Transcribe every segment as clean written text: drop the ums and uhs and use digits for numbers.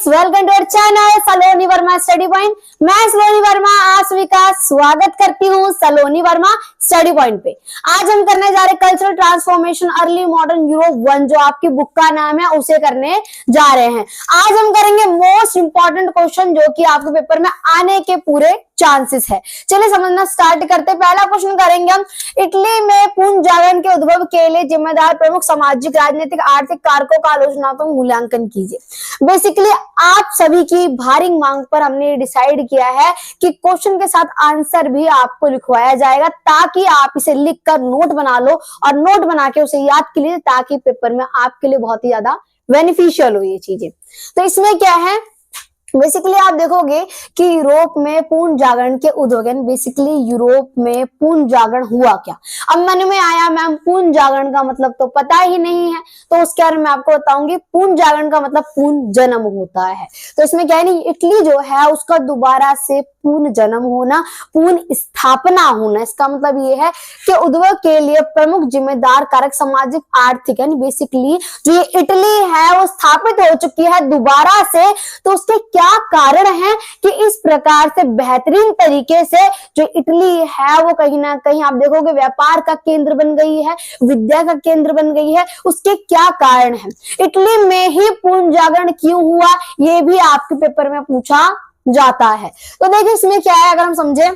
Guys, welcome to our channel Saloni Verma study point. मैं सलोनी वर्मा आसवी का स्वागत करती हूँ सलोनी वर्मा स्टडी पॉइंट पे। आज हम करने जा रहे cultural transformation early modern Europe 1, जो आपकी बुक का नाम है, उसे करने जा रहे हैं। आज हम करेंगे मोस्ट इंपॉर्टेंट क्वेश्चन जो कि आपके पेपर में आने के पूरे चांसेस है। चलिए समझना स्टार्ट करते। पहला क्वेश्चन करेंगे हम, इटली में पुनर्जागरण के उद्भव के लिए जिम्मेदार प्रमुख सामाजिक, राजनीतिक, आर्थिक कारकों का आलोचनात्मक मूल्यांकन कीजिए। बेसिकली आप सभी की भारी मांग पर हमने डिसाइड किया है कि क्वेश्चन के साथ आंसर भी आपको लिखवाया जाएगा, ताकि आप इसे लिखकर नोट बना लो और नोट बना के उसे याद कर लीजिए, ताकि पेपर में आपके लिए बहुत ही ज्यादा बेनिफिशियल हो ये चीजें। तो इसमें क्या है, बेसिकली आप देखोगे कि यूरोप में पूर्ण जागरण के उद्भव, बेसिकली यूरोप में पूर्ण जागरण हुआ क्या। अब मन में आया मैम पूर्ण जागरण का मतलब तो पता ही नहीं है, तो उसके बारे में आपको बताऊंगी। पूर्ण जागरण का मतलब पूर्ण जन्म होता है। तो इसमें क्या है नहीं, इटली जो है उसका दोबारा से पूर्ण जन्म होना, पूर्ण स्थापना होना। इसका मतलब ये है कि उद्भव के लिए प्रमुख जिम्मेदार कारक सामाजिक, आर्थिक, यानी बेसिकली जो ये इटली है वो स्थापित हो चुकी है दोबारा से। तो उसके क्या कारण है कि इस प्रकार से बेहतरीन तरीके से जो इटली है वो कहीं ना कहीं आप देखोगे व्यापार का केंद्र बन गई है, विद्या का केंद्र बन गई है। उसके क्या कारण है, इटली में ही पूर्ण जागरण क्यों हुआ, ये भी आपके पेपर में पूछा जाता है। तो देखिए इसमें क्या है, अगर हम समझे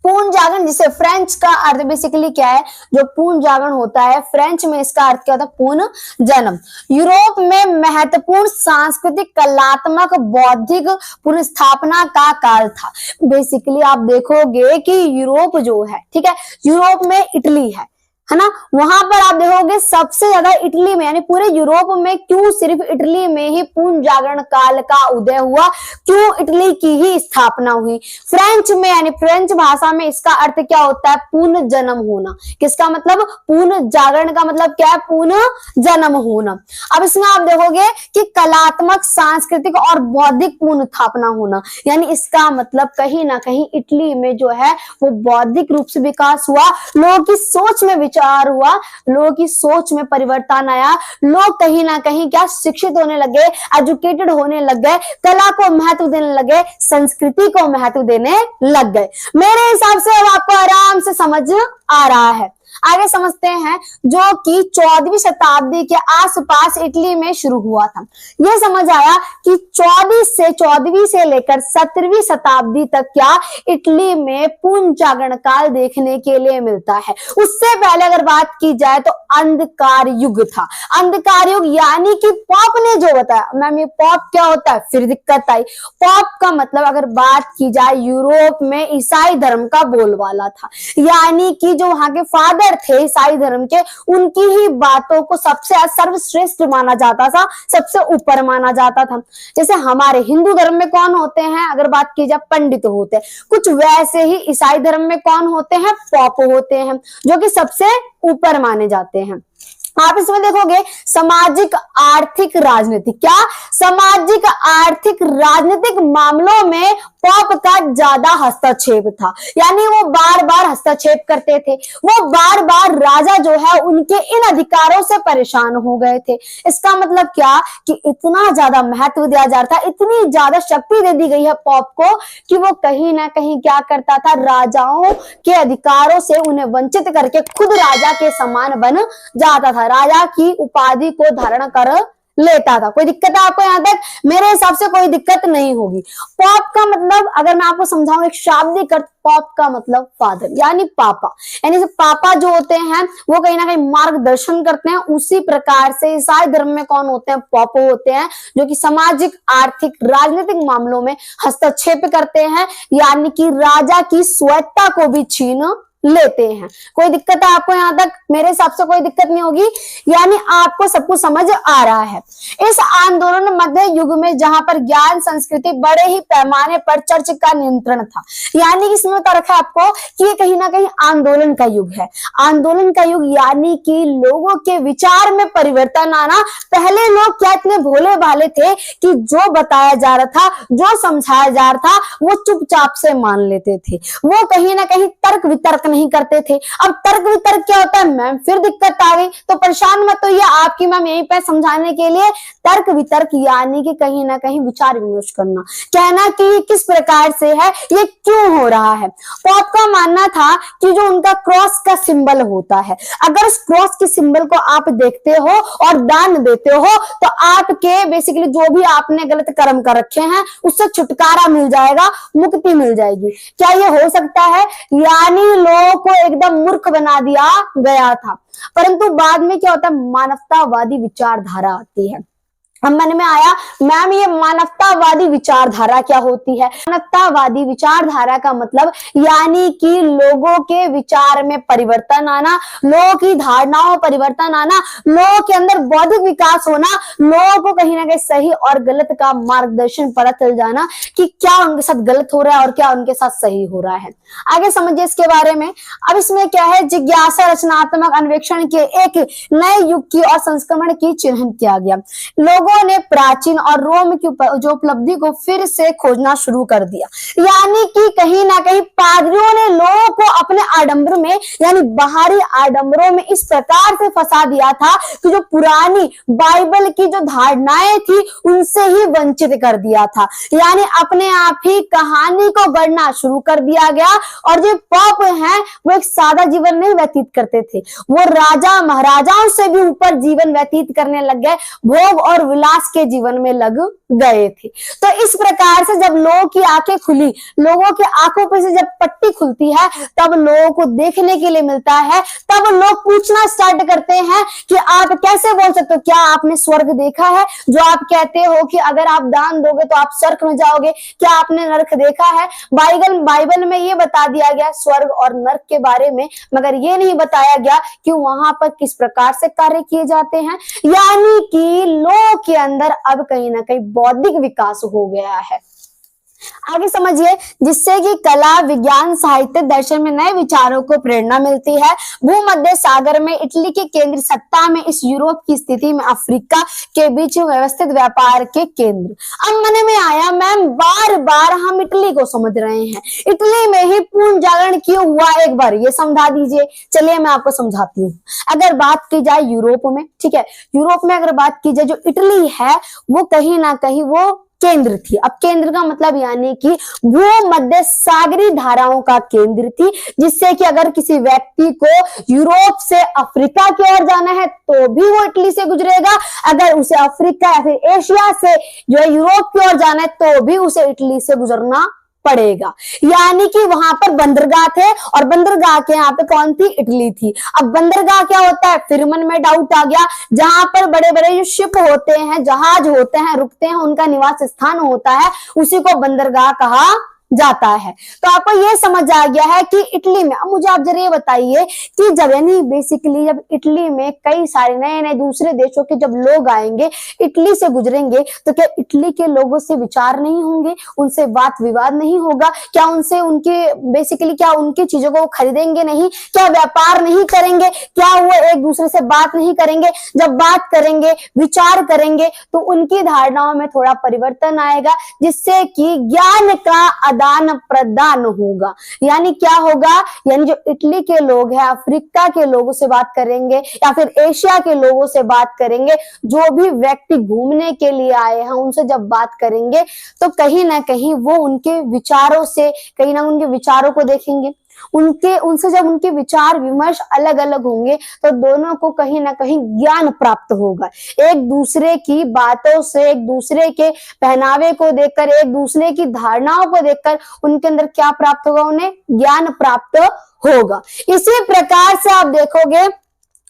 पूर्ण जागरण, जिसे फ्रेंच का अर्थ बेसिकली क्या है, जो पूर्ण जागरण होता है फ्रेंच में इसका अर्थ क्या होता है, पूर्ण जन्म। यूरोप में महत्वपूर्ण सांस्कृतिक, कलात्मक, बौद्धिक पुनः स्थापना का काल था। बेसिकली आप देखोगे कि यूरोप जो है, ठीक है, यूरोप में इटली है ना, वहां पर आप देखोगे सबसे ज्यादा इटली में, यानी पूरे यूरोप में क्यों सिर्फ इटली में ही पूर्ण जागरण काल का उदय हुआ, क्यों इटली की ही स्थापना हुई। फ्रेंच में, यानी फ्रेंच भाषा में इसका अर्थ क्या होता है, पूर्ण जन्म होना। किसका मतलब, पूर्ण जागरण का मतलब क्या है, पूर्ण जन्म होना। अब इसमें आप देखोगे कि कलात्मक, सांस्कृतिक और बौद्धिक पूर्ण स्थापना होना, यानी इसका मतलब कहीं ना कहीं इटली में जो है वो बौद्धिक रूप से विकास हुआ, लोगों की सोच में हुआ, लोगों की सोच में परिवर्तन आया, लोग कहीं ना कहीं क्या शिक्षित होने लगे, एजुकेटेड होने लग गए, कला को महत्व देने लगे, संस्कृति को महत्व देने लग गए। मेरे हिसाब से अब आपको आराम से समझ आ रहा है। आगे समझते हैं, जो कि 14वीं शताब्दी के आसपास इटली में शुरू हुआ था। यह समझ आया कि 14वीं से लेकर 17वीं शताब्दी तक क्या इटली में पूर्ण जागरण काल देखने के लिए मिलता है। उससे पहले अगर बात की जाए तो अंधकार युग था। अंधकार युग यानी कि पॉप ने जो बताया, मैम ये पॉप क्या होता है, फिर दिक्कत आई। पॉप का मतलब अगर बात की जाए, यूरोप में ईसाई धर्म का बोलबाला था, यानी कि जो वहां के फादर थे ईसाई धर्म के, उनकी ही बातों को सबसे सर्वश्रेष्ठ माना जाता था, सबसे ऊपर माना जाता था। जैसे हमारे हिंदू धर्म में कौन होते हैं, अगर बात की जाए पंडित होते हैं, कुछ वैसे ही ईसाई धर्म में कौन होते हैं, पॉप होते हैं, जो कि सबसे ऊपर माने जाते हैं। आप इसमें देखोगे सामाजिक, आर्थिक, राजनीतिक, क्या सामाजिक, आर्थिक, राजनीतिक मामलों में पॉप का ज्यादा हस्तक्षेप था, यानी वो बार बार हस्तक्षेप करते थे। वो बार बार राजा जो है उनके इन अधिकारों से परेशान हो गए थे। इसका मतलब क्या कि इतना ज्यादा महत्व दिया जा रहा था, इतनी ज्यादा शक्ति दे दी गई है पॉप को कि वो कहीं ना कहीं क्या करता था, राजाओं के अधिकारों से उन्हें वंचित करके खुद राजा के समान बन जाता था, राजा की उपाधि को धारण कर लेता था। कोई दिक्कत है आपको यहाँ तक? मेरे हिसाब से कोई दिक्कत नहीं होगी। पॉप का मतलब अगर मैं आपको समझाऊं एक शाब्दिक अर्थ, पॉप का मतलब फादर यानी पापा, यानी पापा जो होते हैं वो कहीं ना कहीं मार्गदर्शन करते हैं। उसी प्रकार से ईसाई धर्म में कौन होते हैं, पॉप होते हैं, जो कि सामाजिक, आर्थिक, राजनीतिक मामलों में हस्तक्षेप करते हैं, यानी कि राजा की स्वायत्तता को भी छीन लेते हैं। कोई दिक्कत है आपको यहाँ तक? मेरे हिसाब से कोई दिक्कत नहीं होगी, यानी आपको सब कुछ समझ आ रहा है। इस आंदोलन मध्य युग में जहां पर ज्ञान, संस्कृति बड़े ही पैमाने पर चर्च का नियंत्रण था, यानी कि इसमें बता रखा है आपको कि ये कहीं ना कहीं आंदोलन का युग है। आंदोलन का युग यानी कि लोगों के विचार में परिवर्तन आना। पहले लोग क्या इतने भोले भाले थे कि जो बताया जा रहा था, जो समझाया जा रहा था, वो चुपचाप से मान लेते थे। वो कहीं ना कहीं तर्क वितर्क नहीं करते थे। अब तर्क वितर्क क्या होता है मैम, फिर दिक्कत आ गई। तो परेशान मत होइए, आपकी मैम यहीं पे समझाने के लिए। तर्क वितर्क यानी कि कहीं ना कहीं विचार विमर्श करना, कहना कि ये किस प्रकार से है, ये क्यों हो रहा है। तो आपका मानना था कि जो उनका क्रॉस का सिंबल होता है, अगर उस क्रॉस के सिंबल को आप देखते हो और दान देते हो तो आपके बेसिकली जो भी आपने गलत कर्म कर रखे हैं उससे छुटकारा मिल जाएगा, मुक्ति मिल जाएगी। क्या ये हो सकता है? यानी लोगों को एकदम मूर्ख बना दिया गया था। परंतु बाद में क्या होता है, मानवतावादी विचारधारा आती है। अब मन में आया मैम ये मानवतावादी विचारधारा क्या होती है। मानवतावादी विचारधारा का मतलब यानी कि लोगों के विचार में परिवर्तन आना, लोगों की धारणाओं में परिवर्तन आना, लोगों के अंदर बौद्धिक विकास होना, लोगों को कहीं ना कहीं सही और गलत का मार्गदर्शन पता चल जाना कि क्या उनके साथ गलत हो रहा है और क्या उनके साथ सही हो रहा है। आगे समझिए इसके बारे में। अब इसमें क्या है, जिज्ञासा रचनात्मक अन्वेषण के एक नए युग की और संस्करण की चिन्हित किया गया। लोगों ने प्राचीन और रोम की जो उपलब्धि को फिर से खोजना शुरू कर दिया। यानी कि कहीं ना कहीं पादरियों ने लोगों को अपने आडंबर में यानी बाहरी आडंबरों में इस प्रकार से फंसा दिया था कि जो पुरानी बाइबल की जो धारणाएं थी उनसे ही वंचित कर दिया था। यानी अपने आप ही कहानी को गढ़ना शुरू कर दिया गया। और जो पॉप हैं वो एक सादा जीवन नहीं व्यतीत करते थे, वो राजा महाराजाओं से भी ऊपर जीवन व्यतीत करने लग गए, भोग और विलास के जीवन में लग गए थे। तो इस प्रकार से जब लोगों की आंखें खुली, लोगों के आंखों पे से जब पट्टी खुलती है तब लोगों को देखने के लिए मिलता है, तब लोग पूछना स्टार्ट करते हैं कि आप कैसे बोल सकते हो, क्या आपने स्वर्ग देखा है? जो आप कहते हो कि अगर आप दान दोगे तो आप स्वर्ग में जाओगे, क्या आपने नरक देखा है? बाइबल में ये बता दिया गया स्वर्ग और नरक के बारे में, मगर ये नहीं बताया गया कि वहां पर किस प्रकार से कार्य किए जाते हैं। यानी कि लोगों के अंदर अब कहीं ना कहीं बौद्धिक विकास हो गया है। आगे समझिए, जिससे कि कला, विज्ञान, साहित्य, दर्शन में नए विचारों को प्रेरणा मिलती है। भूमध्य सागर में इटली के केंद्र सत्ता में इस यूरोप की स्थिति में अफ्रीका के बीच व्यवस्थित व्यापार के केंद्र। अब मन में आया मैम बार बार हम इटली को समझ रहे हैं, इटली में ही पूर्ण जागरण क्यों हुआ, एक बार ये समझा दीजिए। चलिए मैं आपको समझाती हूँ। अगर बात की जाए यूरोप में, ठीक है, यूरोप में अगर बात की जाए जो इटली है वो कहीं ना कहीं वो केंद्र थी। अब केंद्र का मतलब यानी कि भूमध्य सागरीय धाराओं का केंद्र थी, जिससे कि अगर किसी व्यक्ति को यूरोप से अफ्रीका की ओर जाना है तो भी वो इटली से गुजरेगा, अगर उसे अफ्रीका या फिर एशिया से जो है यूरोप की ओर जाना है तो भी उसे इटली से गुजरना पड़ेगा। यानी कि वहां पर बंदरगाह थे और बंदरगाह के यहाँ पे कौन थी, इटली थी। अब बंदरगाह क्या होता है, फिर मन में डाउट आ गया, जहां पर बड़े बड़े जो शिप होते हैं, जहाज होते हैं, रुकते हैं, उनका निवास स्थान होता है, उसी को बंदरगाह कहा जाता है। तो आपको ये समझ आ गया है कि इटली में। अब मुझे आप जरा ये बताइए कि जब यानी बेसिकली जब इटली में कई सारे नए नए दूसरे देशों के जब लोग आएंगे, इटली से गुजरेंगे, तो क्या इटली के लोगों से विचार नहीं होंगे, उनसे बात विवाद नहीं होगा? क्या उनसे उनके बेसिकली क्या उनकी चीजों को खरीदेंगे नहीं? क्या व्यापार नहीं करेंगे? क्या वो एक दूसरे से बात नहीं करेंगे? जब बात करेंगे, विचार करेंगे तो उनकी धारणाओं में थोड़ा परिवर्तन आएगा, जिससे कि ज्ञान का आदान प्रदान होगा। यानी क्या होगा, यानी जो इटली के लोग हैं अफ्रीका के लोगों से बात करेंगे या फिर एशिया के लोगों से बात करेंगे, जो भी व्यक्ति घूमने के लिए आए हैं उनसे जब बात करेंगे तो कहीं ना कहीं वो उनके विचारों से कहीं ना उनके विचारों को देखेंगे, उनसे जब उनके विचार विमर्श अलग अलग होंगे तो दोनों को कहीं ना कहीं ज्ञान प्राप्त होगा। एक दूसरे की बातों से, एक दूसरे के पहनावे को देखकर, एक दूसरे की धारणाओं को देखकर उनके अंदर क्या प्राप्त होगा, उन्हें ज्ञान प्राप्त होगा। इसी प्रकार से आप देखोगे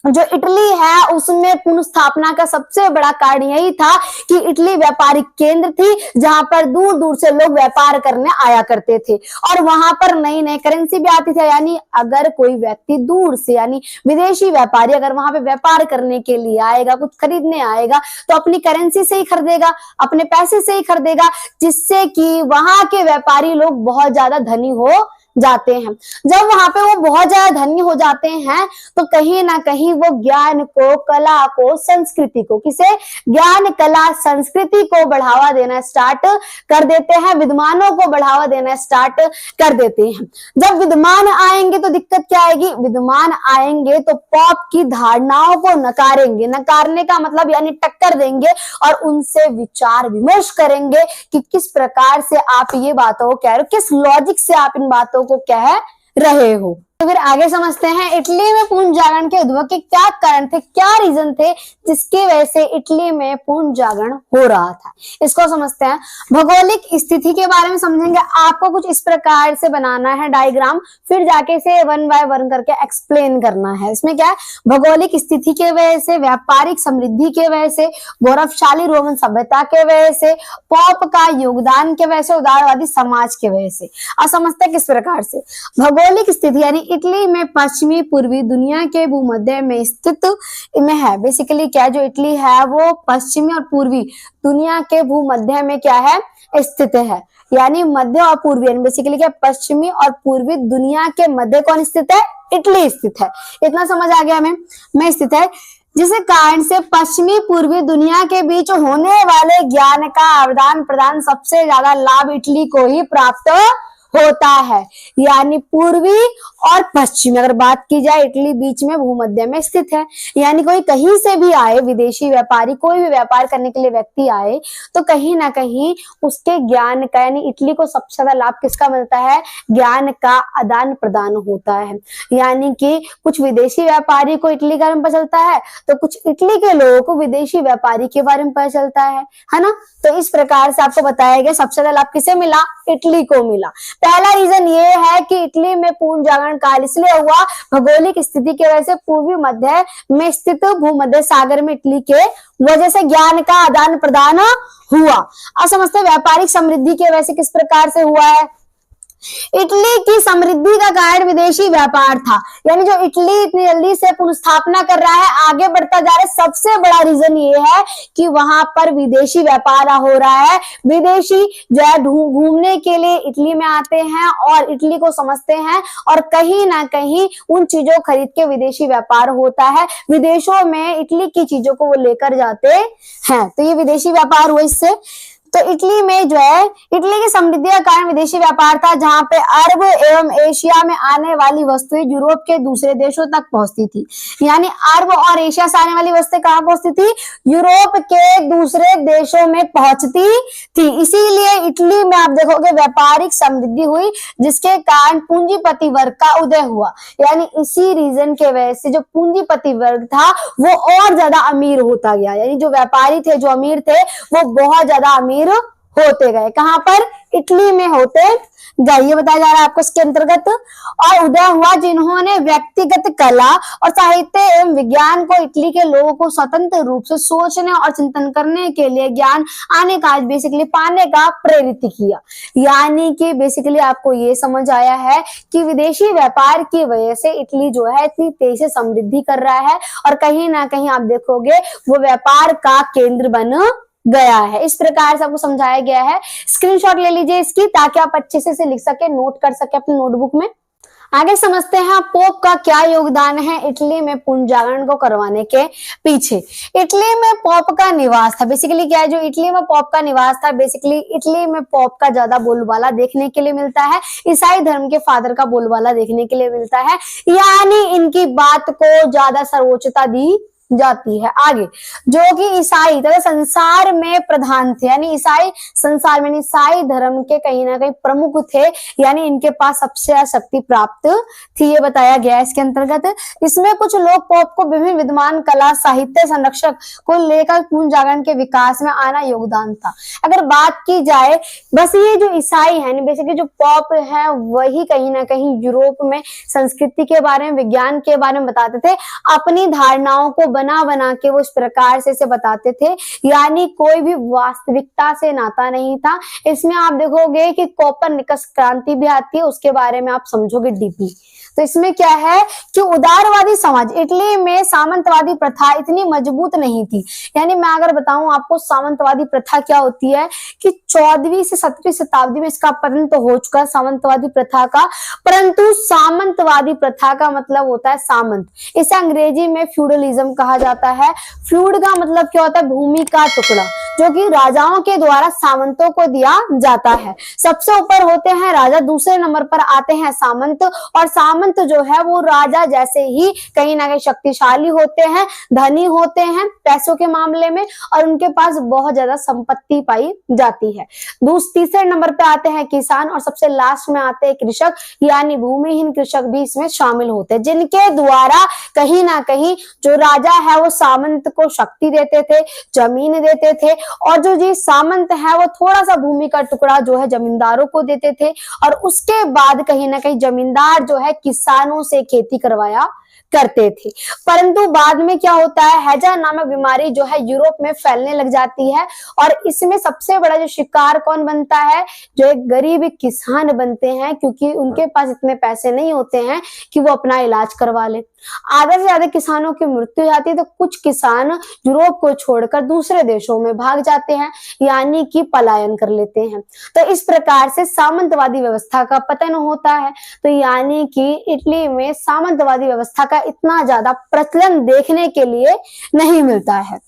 जो इटली है उसमें पुनर्स्थापना का सबसे बड़ा कारण यही था कि इटली व्यापारिक केंद्र थी, जहां पर दूर दूर से लोग व्यापार करने आया करते थे और वहां पर नई नई करेंसी भी आती थी। यानी अगर कोई व्यक्ति दूर से यानी विदेशी व्यापारी अगर वहां पे व्यापार करने के लिए आएगा, कुछ खरीदने आएगा, तो अपनी करेंसी से ही खरीदेगा, अपने पैसे से ही खरीदेगा, जिससे कि वहां के व्यापारी लोग बहुत ज्यादा धनी हो जाते हैं। जब वहां पे वो बहुत ज्यादा धनी हो जाते हैं तो कहीं ना कहीं वो ज्ञान को, कला को, संस्कृति को, किसे, ज्ञान, कला, संस्कृति को बढ़ावा देना स्टार्ट कर देते हैं, विद्वानों को बढ़ावा देना स्टार्ट कर देते हैं। जब विद्वान आएंगे तो दिक्कत क्या आएगी, विद्वान आएंगे तो पॉप की धारणाओं को नकारेंगे, नकारने का मतलब यानी टक्कर देंगे और उनसे विचार विमर्श करेंगे कि किस प्रकार से आप ये बातों को कह रहे हो, किस लॉजिक से आप इन बातों को कह रहे हो। तो फिर आगे समझते हैं इटली में पूर्ण जागरण के उद्भव के क्या कारण थे, क्या रीजन थे जिसकी वजह से इटली में पूर्ण जागरण हो रहा था। इसको समझते हैं। भौगोलिक स्थिति के बारे में समझेंगे। आपको कुछ इस प्रकार से बनाना है डायग्राम, फिर जाके इसे वन बाय वन करके एक्सप्लेन करना है। इसमें क्या है, भौगोलिक स्थिति के वजह से, व्यापारिक समृद्धि के वजह से, गौरवशाली रोमन सभ्यता के वजह से, पॉप का योगदान के वजह से, उदारवादी समाज के वजह से। अब समझते हैं किस प्रकार से। भौगोलिक स्थिति यानी इटली में पश्चिमी पूर्वी दुनिया के भूमध्य में स्थित में है। बेसिकली क्या, जो इटली है वो पश्चिमी और पूर्वी दुनिया के भूमध्य में क्या है, स्थित है। यानी मध्य और पूर्वी, यानी बेसिकली क्या, पश्चिमी और पूर्वी दुनिया के मध्य कौन स्थित है, इटली स्थित है। इतना समझ आ गया हमें, में स्थित है, जिस कारण से पश्चिमी पूर्वी दुनिया के बीच होने वाले ज्ञान का आदान प्रदान सबसे ज्यादा लाभ इटली को ही प्राप्त होता है। यानी पूर्वी और पश्चिमी अगर बात की जाए, इटली बीच में भूमध्य में स्थित है। यानी कोई कहीं से भी आए, विदेशी व्यापारी कोई भी व्यापार करने के लिए व्यक्ति आए तो कहीं ना कहीं उसके ज्ञान का, यानी इटली को सबसे ज्यादा लाभ किसका मिलता है, ज्ञान का आदान प्रदान होता है। यानी कि कुछ विदेशी व्यापारी को इटली के बारे में पता चलता है तो कुछ इटली के लोगों को विदेशी व्यापारी के बारे में पता चलता है ना। तो इस प्रकार से आपको बताया गया सबसे ज्यादा लाभ किसे मिला, इटली को मिला। पहला रीजन ये है कि इटली में पूर्ण जागरण काल इसलिए हुआ, भौगोलिक स्थिति की वजह से पूर्वी मध्य में स्थित भूमध्य सागर में इटली के वजह से ज्ञान का आदान प्रदान हुआ। अब समझते व्यापारिक समृद्धि की वजह से किस प्रकार से हुआ है। इटली की समृद्धि का कारण विदेशी व्यापार था। यानी जो इटली इतनी जल्दी से पुनर्स्थापना कर रहा है, आगे बढ़ता जा रहा है, सबसे बड़ा रीजन ये है कि वहां पर विदेशी व्यापार हो रहा है। विदेशी जो है घूमने के लिए इटली में आते हैं और इटली को समझते हैं और कहीं ना कहीं उन चीजों को खरीद के विदेशी व्यापार होता है। विदेशों में इटली की चीजों को वो लेकर जाते हैं, तो ये विदेशी व्यापार हुआ इससे। तो इटली में जो है, इटली की समृद्धि का कारण विदेशी व्यापार था, जहां पे अरब एवं एशिया में आने वाली वस्तुएं यूरोप के दूसरे देशों तक पहुंचती थी। यानी अरब और एशिया से आने वाली वस्तुएं कहां पहुंचती थी, यूरोप के दूसरे देशों में पहुंचती थी। इसीलिए इटली में आप देखोगे व्यापारिक समृद्धि हुई, जिसके कारण पूंजीपति वर्ग का उदय हुआ। यानी इसी रीजन के वजह से जो पूंजीपति वर्ग था वो और ज्यादा अमीर होता गया। यानी जो व्यापारी थे, जो अमीर थे, वो बहुत ज्यादा अमीर होते गए। कहां पर, इटली में होते गए, ये बताया जा रहा है आपको इसके अंतर्गत। और उदय हुआ जिन्होंने व्यक्तिगत कला और साहित्य एवं विज्ञान को, इटली के लोगों को स्वतंत्र रूप से सोचने और चिंतन करने के लिए ज्ञान आने का, बेसिकली पाने का प्रेरित किया। यानी कि बेसिकली आपको ये समझ आया है कि विदेशी व्यापार की वजह से इटली जो है इतनी तेजी से समृद्धि कर रहा है और कहीं ना कहीं आप देखोगे वो व्यापार का केंद्र बन गया है। इस प्रकार से आपको समझाया गया है। स्क्रीनशॉट ले लीजिए इसकी, ताकि आप अच्छे से लिख सके, नोट कर सके अपनी नोटबुक में। आगे समझते हैं पोप का क्या योगदान है इटली में पूर्ण जागरण को करवाने के पीछे। इटली में पोप का निवास था। बेसिकली क्या है, जो इटली में पोप का निवास था, बेसिकली इटली में पोप का ज्यादा बोलबाला देखने के लिए मिलता है, ईसाई धर्म के फादर का बोलबाला देखने के लिए मिलता है। यानी इनकी बात को ज्यादा सर्वोच्चता दी जाती है। आगे, जो कि ईसाई तथा संसार में प्रधान थे, यानी ईसाई संसार में, ईसाई धर्म के कहीं ना कहीं प्रमुख थे, यानी इनके पास सबसे ज्यादा शक्ति प्राप्त थी, ये बताया गया है इसके अंतर्गत। इसमें कुछ लोग पोप को विभिन्न विद्वान, कला, साहित्य संरक्षक को लेकर पूर्ण जागरण के विकास में आना योगदान था। अगर बात की जाए, बस ये जो ईसाई है, बेसिकली जो पोप है, वही कहीं ना कहीं यूरोप में संस्कृति के बारे में, विज्ञान के बारे में बताते थे। अपनी धारणाओं को बना के वो इस प्रकार से इसे बताते थे। यानी कोई भी वास्तविकता से नाता नहीं था। इसमें आप देखोगे कि कोपरनिकस क्रांति भी आती है, उसके बारे में आप समझोगे डीपली। तो इसमें क्या है कि उदारवादी समाज, इटली में सामंतवादी प्रथा इतनी मजबूत नहीं थी। यानी मैं अगर बताऊं आपको सामंतवादी प्रथा क्या होती है कि 14वीं से 17वीं शताब्दी में इसका पतन तो हो चुका है सामंतवादी प्रथा का, परंतु सामंतवादी प्रथा का मतलब होता है सामंत। इसे अंग्रेजी में फ्यूडलिज्म कहा जाता है। फ्यूड का मतलब क्या होता है, भूमि का टुकड़ा, जो कि राजाओं के द्वारा सामंतों को दिया जाता है। सबसे ऊपर होते हैं राजा, दूसरे नंबर पर आते हैं सामंत, और सामंत जो है वो राजा जैसे ही कहीं ना कहीं शक्तिशाली होते हैं, धनी होते हैं पैसों के मामले में, और उनके पास बहुत ज्यादा संपत्ति पाई जाती है। तीसरे नंबर पे आते हैं किसान, और सबसे लास्ट में आते हैं कृषक, यानी भूमिहीन कृषक भी इसमें शामिल होते हैं, जिनके द्वारा कहीं ना कहीं जो राजा है वो सामंत को शक्ति देते थे, जमीन देते थे, और जो जी सामंत है वो थोड़ा सा भूमि का टुकड़ा जो है जमींदारों को देते थे, और उसके बाद कहीं ना कहीं जमींदार जो है किसानों से खेती करवाया करते थे। परंतु बाद में क्या होता है, हैजा नामक बीमारी जो है यूरोप में फैलने लग जाती है, और इसमें सबसे बड़ा जो शिकार कौन बनता है, जो एक गरीब किसान बनते हैं, क्योंकि उनके पास इतने पैसे नहीं होते हैं कि वो अपना इलाज करवा ले। आधे से ज्यादा किसानों की मृत्यु हो जाती है, तो कुछ किसान यूरोप को छोड़कर दूसरे देशों में भाग जाते हैं, यानी कि पलायन कर लेते हैं। तो इस प्रकार से सामंतवादी व्यवस्था का पतन होता है। तो यानी कि इटली में सामंतवादी व्यवस्था का इतना ज्यादा प्रचलन देखने के लिए नहीं मिलता है।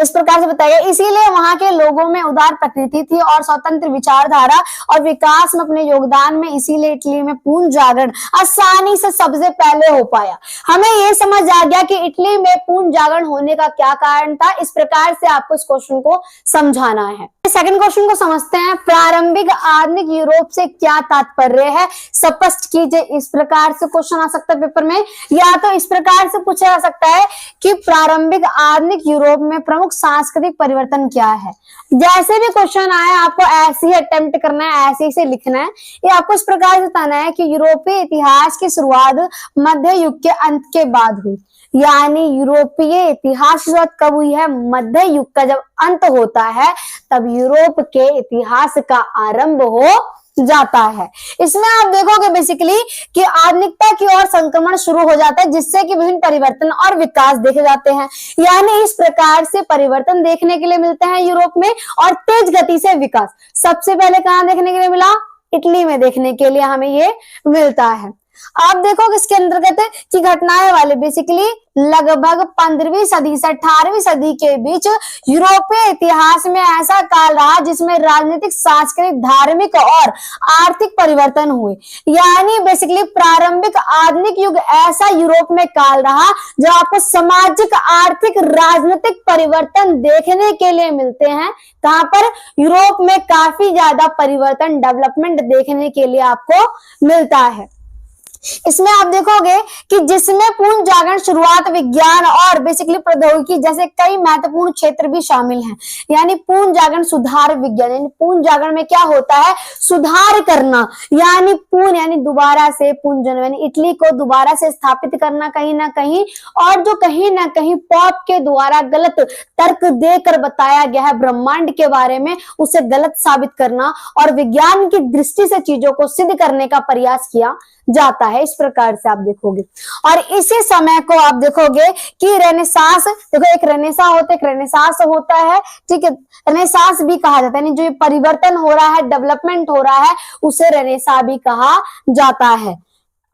इस प्रकार से बताया, इसीलिए वहां के लोगों में उदार प्रकृति थी और स्वतंत्र विचारधारा और विकास में अपने योगदान में, इसीलिए इटली में पूर्ण जागरण आसानी से सबसे पहले हो पाया। हमें ये समझ आ गया कि इटली में पूर्ण जागरण होने का क्या कारण था। इस प्रकार से आपको इस क्वेश्चन को समझाना है। सेकंड क्वेश्चन को समझते हैं, प्रारंभिक आधुनिक यूरोप से क्या तात्पर्य है, स्पष्ट कीजिए। इस प्रकार से क्वेश्चन आ सकता है पेपर में, या तो इस प्रकार से पूछा जा सकता है कि प्रारंभिक आधुनिक यूरोप में प्रमुख सांस्कृतिक परिवर्तन क्या है। जैसे भी क्वेश्चन आया आपको ऐसे ही अटेम्प्ट करना है, ऐसे ही से लिखना है। ये आपको इस प्रकार से बताना है कि यूरोपीय इतिहास की शुरुआत मध्य युग के अंत के बाद हुई। यानी यूरोपीय इतिहास की शुरुआत कब हुई है, मध्य युग का जब अंत होता है तब यूरोप के इतिहास का आरंभ हो जाता है। इसमें आप देखोगे बेसिकली कि आधुनिकता की ओर संक्रमण शुरू हो जाता है, जिससे कि विभिन्न परिवर्तन और विकास देखे जाते हैं। यानी इस प्रकार से परिवर्तन देखने के लिए मिलते हैं यूरोप में, और तेज गति से विकास सबसे पहले कहां देखने के लिए मिला, इटली में देखने के लिए हमें ये मिलता है। आप देखो इसके अंतर्गत की घटनाएं वाले बेसिकली लगभग 15वीं सदी से 18वीं सदी के बीच यूरोपीय इतिहास में ऐसा काल रहा जिसमें राजनीतिक, सांस्कृतिक, धार्मिक और आर्थिक परिवर्तन हुए। यानी बेसिकली प्रारंभिक आधुनिक युग ऐसा यूरोप में काल रहा जब आपको सामाजिक, आर्थिक, राजनीतिक परिवर्तन देखने के लिए मिलते हैं। कहां पर, यूरोप में काफी ज्यादा परिवर्तन, डेवलपमेंट देखने के लिए आपको मिलता है। इसमें आप देखोगे कि जिसमें पूर्ण जागरण, शुरुआत विज्ञान और बेसिकली प्रौद्योगिकी जैसे कई महत्वपूर्ण क्षेत्र भी शामिल हैं। यानी पूर्ण जागरण, सुधार विज्ञान, यानी पूर्ण जागरण में क्या होता है, सुधार करना, यानी पूर्ण यानी दोबारा से पूर्ण जन्म, यानी इटली को दोबारा से स्थापित करना कहीं ना कहीं, और जो कहीं ना कहीं पॉप के द्वारा गलत तर्क देकर बताया गया है ब्रह्मांड के बारे में, उसे गलत साबित करना और विज्ञान की दृष्टि से चीजों को सिद्ध करने का प्रयास किया जाता है। इस प्रकार से आप देखोगे, और इसी समय को आप देखोगे कि रेनेसांस, देखो एक रेनेसा होता है, एक रेनेसांस होता है, ठीक है, रेनेसांस भी कहा जाता है, यानी जो ये परिवर्तन हो रहा है, डेवलपमेंट हो रहा है, उसे रेनेसा भी कहा जाता है।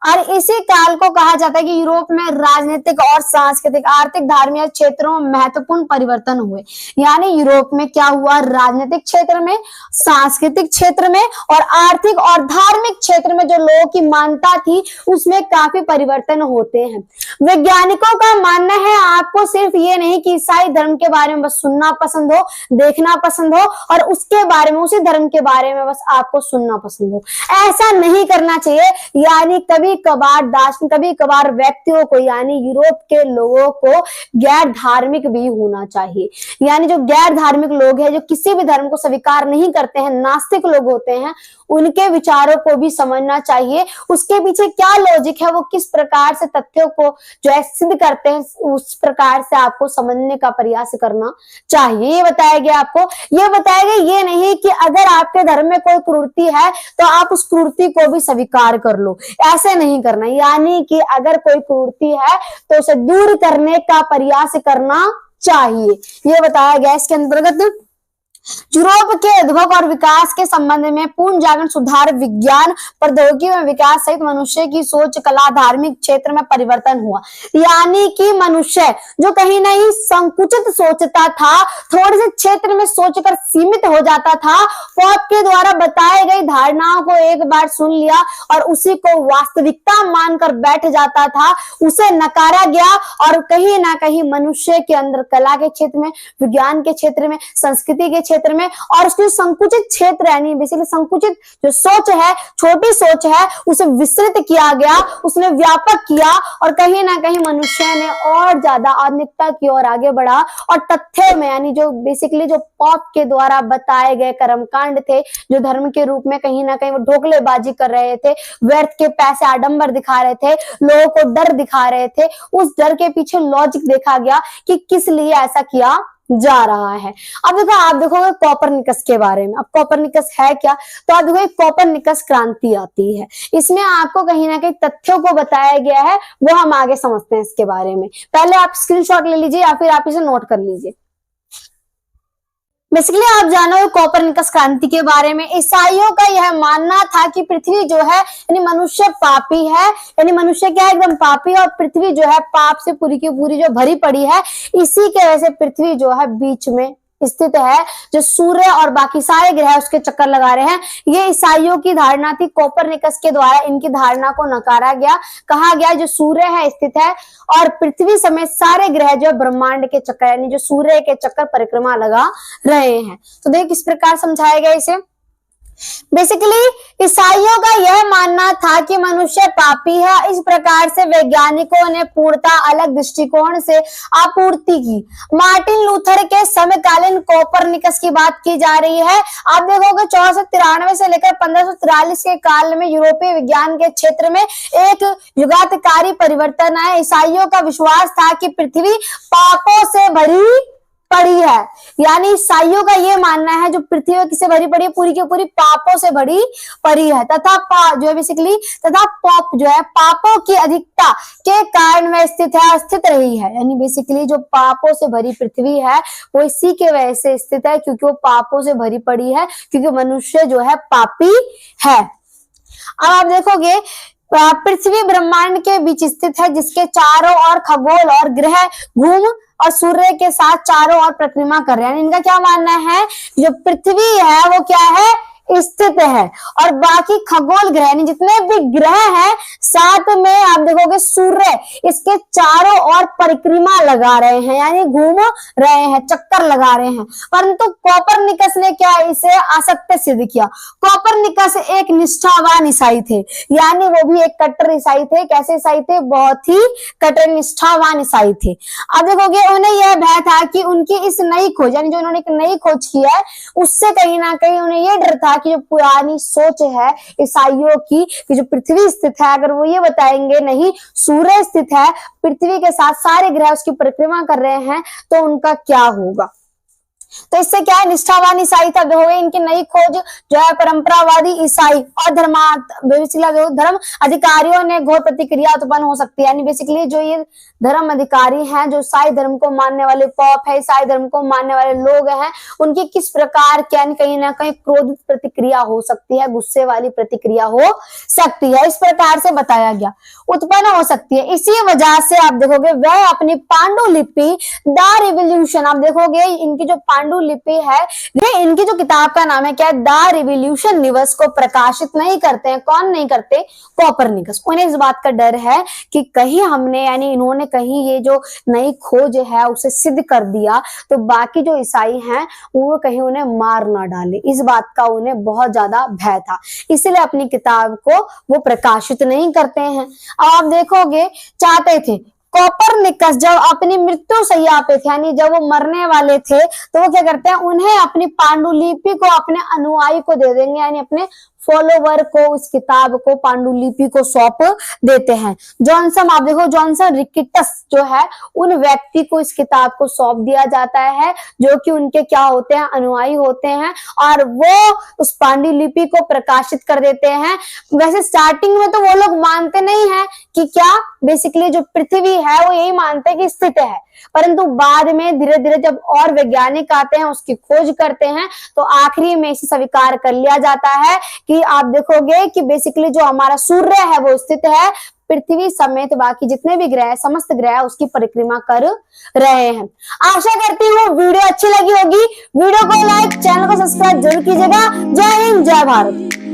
और इसी काल को कहा जाता है कि यूरोप में राजनीतिक और सांस्कृतिक, आर्थिक, धार्मिक क्षेत्रों में महत्वपूर्ण परिवर्तन हुए। यानी यूरोप में क्या हुआ, राजनीतिक क्षेत्र में, सांस्कृतिक क्षेत्र में और आर्थिक और धार्मिक क्षेत्र में जो लोगों की मान्यता थी उसमें काफी परिवर्तन होते हैं। वैज्ञानिकों का मानना है आपको सिर्फ ये नहीं कि ईसाई धर्म के बारे में बस सुनना पसंद हो, देखना पसंद हो और उसके बारे में, उसी धर्म के बारे में बस आपको सुनना पसंद हो, ऐसा नहीं करना चाहिए। यानी कभी कभार दार्शनिक, कभी कभार व्यक्तियों को, यानी यूरोप के लोगों को गैर धार्मिक भी होना चाहिए। यानी जो गैर धार्मिक लोग हैं, जो किसी भी धर्म को स्वीकार नहीं करते हैं, नास्तिक लोग होते हैं, उनके विचारों को भी समझना चाहिए। उसके पीछे क्या लॉजिक है, वो किस प्रकार से तथ्यों को जो है सिद्ध करते हैं, उस प्रकार से आपको समझने का प्रयास करना चाहिए। ये बताया गया आपको, ये बताया गया ये नहीं कि अगर आपके धर्म में कोई क्रूरती है तो आप उस क्रूरती को भी स्वीकार कर लो, ऐसे नहीं करना, यानी कि अगर कोई क्रूरती है तो उसे दूर करने का प्रयास करना चाहिए, ये बताया गया इसके अंतर्गत। यूरोप के उद्भव और विकास के संबंध में पूर्ण जागरण सुधार, विज्ञान प्रौद्योगिकी में विकास सहित मनुष्य की सोच, कला, धार्मिक क्षेत्र में परिवर्तन हुआ। यानी कि मनुष्य जो कहीं नहीं संकुचित सोचता था, थोड़े से क्षेत्र में सोचकर सीमित हो जाता था, पॉप के द्वारा बताई गई धारणाओं को एक बार सुन लिया और उसी को वास्तविकता मानकर बैठ जाता था, उसे नकारा गया और कहीं ना कहीं मनुष्य के अंदर कला के क्षेत्र में, विज्ञान के क्षेत्र में, संस्कृति के क्षेत्र में और उसके संकुचित क्षेत्र यानी बेसिकली संकुचित जो सोच है, छोटी सोच है, उसे विस्तृत किया गया, उसने व्यापक किया और कहीं ना कहीं मनुष्य ने और ज्यादा आधुनिकता की ओर आगे बढ़ा और तथ्य में यानी जो बेसिकली जो पॉप के द्वारा बताए गए कर्मकांड थे, जो धर्म के रूप में कहीं ना कहीं वो ढोकलेबाजी कर रहे थे, व्यर्थ के पैसे आडंबर दिखा रहे थे, लोगों को डर दिखा रहे थे, उस डर के पीछे लॉजिक देखा गया कि किस लिए ऐसा किया जा रहा है। अब देखो, आप देखोगे कॉपरनिकस के बारे में। अब कॉपरनिकस है क्या, तो आप देखो कॉपरनिकस क्रांति आती है, इसमें आपको कहीं ना कहीं तथ्यों को बताया गया है, वो हम आगे समझते हैं इसके बारे में। पहले आप स्क्रीनशॉट ले लीजिए या फिर आप इसे नोट कर लीजिए। बेसिकली आप जानो कॉपरनिकस क्रांति के बारे में। ईसाइयों का यह मानना था कि पृथ्वी जो है यानी मनुष्य पापी है, यानी मनुष्य क्या है, एकदम पापी, और पृथ्वी जो है पाप से पूरी की पूरी जो भरी पड़ी है, इसी के वजह से पृथ्वी जो है बीच में स्थित है, जो सूर्य और बाकी सारे ग्रह उसके चक्कर लगा रहे हैं। ये ईसाइयों की धारणा थी। कॉपरनिकस के द्वारा इनकी धारणा को नकारा गया, कहा गया जो सूर्य है स्थित है और पृथ्वी समेत सारे ग्रह जो ब्रह्मांड के चक्कर यानी जो सूर्य के चक्कर परिक्रमा लगा रहे हैं। तो देख किस प्रकार समझाया गया इसे। बेसिकली ईसाइयों का यह मानना था कि मनुष्य पापी है। इस प्रकार से वैज्ञानिकों ने पूर्णतः अलग दृष्टिकोण से आपूर्ति की। मार्टिन लूथर के समकालीन कॉपरनिकस की बात की जा रही है। आप देखोगे 1493 से लेकर 1543 के काल में यूरोपीय विज्ञान के क्षेत्र में एक युगांतकारी परिवर्तन आया। ईसाइयों का विश्वास था कि पृथ्वी पापों से भरी पड़ी है, यानी ईसाइयों का ये मानना है जो पृथ्वी किससे भरी पड़ी है, पूरी की पूरी पापों से भरी पड़ी है, तथा जो है बेसिकली तथा पाप जो है पापों की अधिकता के कारण वह स्थित रही है। यानी बेसिकली जो पापों से भरी पृथ्वी है वो इसी के वजह से स्थित है क्योंकि वो पापों से भरी पड़ी है, क्योंकि मनुष्य जो है पापी है। अब आप देखोगे पृथ्वी ब्रह्मांड के बीच स्थित है, जिसके चारों ओर खगोल और ग्रह घूम और सूर्य के साथ चारों ओर परिक्रमा कर रहे हैं। इनका क्या मानना है, जो पृथ्वी है वो क्या है, स्थित है और बाकी खगोल ग्रह जितने भी ग्रह हैं साथ में आप देखोगे सूर्य इसके चारों ओर परिक्रमा लगा रहे हैं, यानी घूम रहे हैं, चक्कर लगा रहे हैं। परंतु कॉपरनिकस ने क्या इसे असत्य सिद्ध किया। कॉपरनिकस एक निष्ठावान ईसाई थे, यानी वो भी एक कट्टर ईसाई थे। कैसे ईसाई थे, बहुत ही कट्टर निष्ठावान ईसाई थे। अब देखोगे उन्हें यह भय था कि उनकी इस नई खोज यानी जो उन्होंने एक नई खोज की है उससे कहीं ना कहीं उन्हें यह डर था कि जो पुरानी सोच है ईसाइयों की कि जो पृथ्वी स्थित है, अगर वो ये बताएंगे नहीं सूर्य स्थित है, पृथ्वी के साथ सारे ग्रह उसकी परिक्रमा कर रहे हैं, तो उनका क्या होगा। तो इससे क्या है, निष्ठावान ईसाई था हुए इनकी नई खोज जो है परंपरावादी ईसाई और धर्म अधिकारियों ने घोर प्रतिक्रिया उत्पन्न हो सकती है। यानी बेसिकली जो ये धर्म अधिकारी हैं, जो ईसाई धर्म को मानने वाले पॉप है, ईसाई धर्म को मानने वाले लोग हैं, उनकी किस प्रकार क्या कहीं ना कहीं क्रोधित प्रतिक्रिया हो सकती है, गुस्से वाली प्रतिक्रिया हो सकती है। इस प्रकार से बताया गया उत्पन्न हो सकती है। इसी वजह से आप देखोगे वह अपनी पांडुलिपि द रिवॉल्यूशन, आप देखोगे इनकी जो पांडुलिपि है, इनकी जो किताब का नाम है क्या, द रिवॉल्यूशन निवस को प्रकाशित नहीं करते हैं। कौन नहीं करते, कॉपरनिकस। उन्हें इस बात का डर है कि कहीं हमने यानी इन्होंने कहीं ये जो नई खोज है उसे सिद्ध कर दिया तो बाकी जो ईसाई हैं वो कहीं उन्हें मार ना डाले, इस बात का उन्हें बहुत ज्यादा भय था, इसलिए अपनी किताब को वो प्रकाशित नहीं करते हैं। अब आप देखोगे चाहते थे कॉपरनिकस जब अपनी मृत्यु शैया पे थे, यानी जब वो मरने वाले थे, तो वो क्या करते हैं, उन्हें अपनी पांडुलिपि को अपने अनुयायी को दे देंगे, यानी अपने फॉलोवर को उस किताब को, पांडुलिपि को सौंप देते हैं। जॉनसन, आप देखो जॉनसन रिकिटस जो है, उन व्यक्ति को इस किताब को सौंप दिया जाता है जो कि उनके क्या होते हैं, अनुयायी होते हैं, और वो उस पांडुलिपि को प्रकाशित कर देते हैं। वैसे स्टार्टिंग में तो वो लोग मानते नहीं है कि क्या बेसिकली जो पृथ्वी है वो यही मानते हैं कि स्थित है, परंतु बाद में धीरे धीरे जब और वैज्ञानिक आते हैं, उसकी खोज करते हैं, तो आखिरी में इसे स्वीकार कर लिया जाता है कि आप देखोगे कि बेसिकली जो हमारा सूर्य है वो स्थित है, पृथ्वी समेत बाकी जितने भी ग्रह, समस्त ग्रह उसकी परिक्रमा कर रहे हैं। आशा करती हूँ वीडियो अच्छी लगी होगी। वीडियो को लाइक, चैनल को सब्सक्राइब जरूर कीजिएगा। जय हिंद, जय भारत।